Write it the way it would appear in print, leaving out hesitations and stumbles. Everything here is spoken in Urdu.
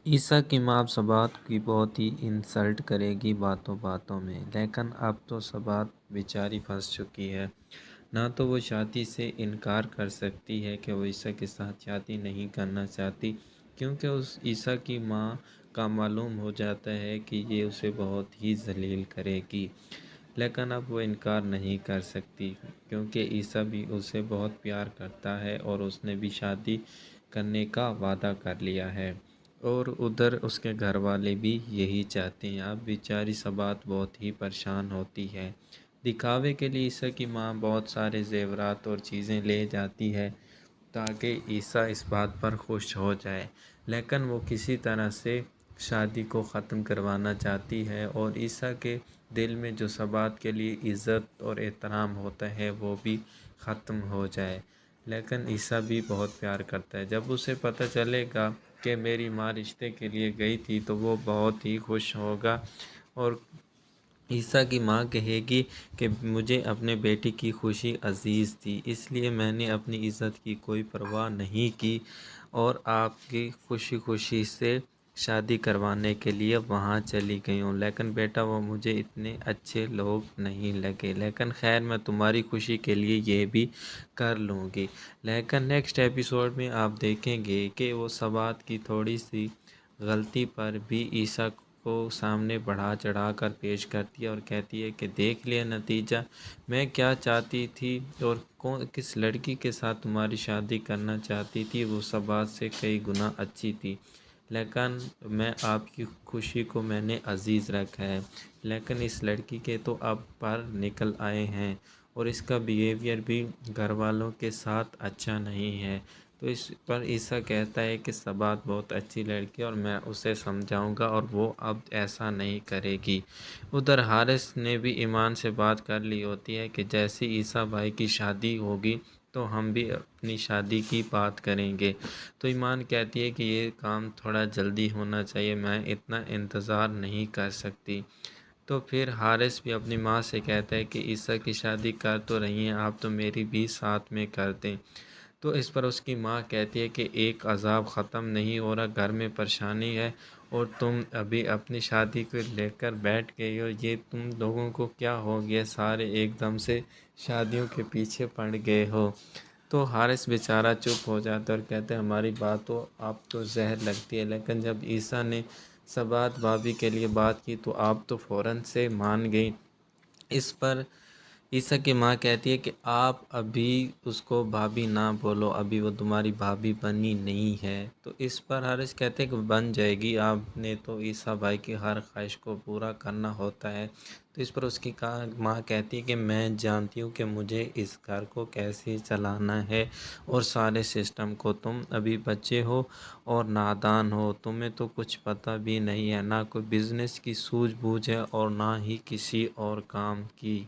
عیسیٰ کی ماں اب صبات کی بہت ہی انسلٹ کرے گی باتوں باتوں میں، لیکن اب تو صبات بیچاری پھنس چکی ہے۔ نہ تو وہ شادی سے انکار کر سکتی ہے کہ وہ عیسیٰ کے ساتھ شادی نہیں کرنا چاہتی، کیونکہ اس عیسیٰ کی ماں کا معلوم ہو جاتا ہے کہ یہ اسے بہت ہی ذلیل کرے گی، لیکن اب وہ انکار نہیں کر سکتی کیونکہ عیسیٰ بھی اسے بہت پیار کرتا ہے اور اس نے بھی شادی کرنے کا وعدہ کر لیا ہے، اور ادھر اس کے گھر والے بھی یہی چاہتے ہیں۔ اب بیچاری صبات بہت ہی پریشان ہوتی ہے۔ دکھاوے کے لیے عیسیٰ کی ماں بہت سارے زیورات اور چیزیں لے جاتی ہے تاکہ عیسیٰ اس بات پر خوش ہو جائے، لیکن وہ کسی طرح سے شادی کو ختم کروانا چاہتی ہے اور عیسیٰ کے دل میں جو صبات کے لیے عزت اور احترام ہوتا ہے وہ بھی ختم ہو جائے۔ لیکن عیسیٰ بھی بہت پیار کرتا ہے۔ جب اسے پتہ چلے گا کہ میری ماں رشتے کے لیے گئی تھی تو وہ بہت ہی خوش ہوگا، اور عیسیٰ کی ماں کہے گی کہ مجھے اپنے بیٹی کی خوشی عزیز تھی، اس لیے میں نے اپنی عزت کی کوئی پرواہ نہیں کی اور آپ کی خوشی خوشی سے شادی کروانے کے لیے وہاں چلی گئی ہوں، لیکن بیٹا وہ مجھے اتنے اچھے لوگ نہیں لگے، لیکن خیر میں تمہاری خوشی کے لیے یہ بھی کر لوں گی۔ لیکن نیکسٹ ایپیسوڈ میں آپ دیکھیں گے کہ وہ صبات کی تھوڑی سی غلطی پر بھی عیسیٰ کو سامنے بڑھا چڑھا کر پیش کرتی ہے اور کہتی ہے کہ دیکھ لیا نتیجہ، میں کیا چاہتی تھی اور کس لڑکی کے ساتھ تمہاری شادی کرنا چاہتی تھی، وہ صبات سے کئی گنا اچھی تھی، لیکن میں آپ کی خوشی کو میں نے عزیز رکھا ہے، لیکن اس لڑکی کے تو اب پر نکل آئے ہیں اور اس کا بیہیویئر بھی گھر والوں کے ساتھ اچھا نہیں ہے۔ تو اس پر عیسیٰ کہتا ہے کہ صبات بہت اچھی لڑکی ہے اور میں اسے سمجھاؤں گا اور وہ اب ایسا نہیں کرے گی۔ ادھر حارث نے بھی ایمان سے بات کر لی ہوتی ہے کہ جیسی عیسیٰ بھائی کی شادی ہوگی تو ہم بھی اپنی شادی کی بات کریں گے۔ تو ایمان کہتی ہے کہ یہ کام تھوڑا جلدی ہونا چاہیے، میں اتنا انتظار نہیں کر سکتی۔ تو پھر حارث بھی اپنی ماں سے کہتا ہے کہ عیسیٰ کی شادی کر تو رہی ہیں آپ، تو میری بھی ساتھ میں کر دیں۔ تو اس پر اس کی ماں کہتی ہے کہ ایک عذاب ختم نہیں ہو رہا، گھر میں پریشانی ہے اور تم ابھی اپنی شادی کو لے کر بیٹھ گئی ہو، یہ تم لوگوں کو کیا ہو گیا، سارے ایک دم سے شادیوں کے پیچھے پڑ گئے ہو۔ تو حارث بیچارہ چپ ہو جاتا ہے اور کہتے ہیں ہماری بات تو آپ تو زہر لگتی ہے، لیکن جب عیسیٰ نے صبات بھابھی کے لیے بات کی تو آپ تو فوراً سے مان گئی۔ اس پر عیسیٰ کی ماں کہتی ہے کہ آپ ابھی اس کو بھابھی نہ بولو، ابھی وہ تمہاری بھابھی بنی نہیں ہے۔ تو اس پر حارث کہتے ہیں کہ بن جائے گی، آپ نے تو عیسیٰ بھائی کی ہر خواہش کو پورا کرنا ہوتا ہے۔ تو اس پر اس کی ماں کہتی ہے کہ میں جانتی ہوں کہ مجھے اس گھر کو کیسے چلانا ہے اور سارے سسٹم کو، تم ابھی بچے ہو اور نادان ہو، تمہیں تو کچھ پتہ بھی نہیں ہے، نہ کوئی بزنس کی سوجھ بوجھ ہے اور نہ ہی کسی اور کام کی۔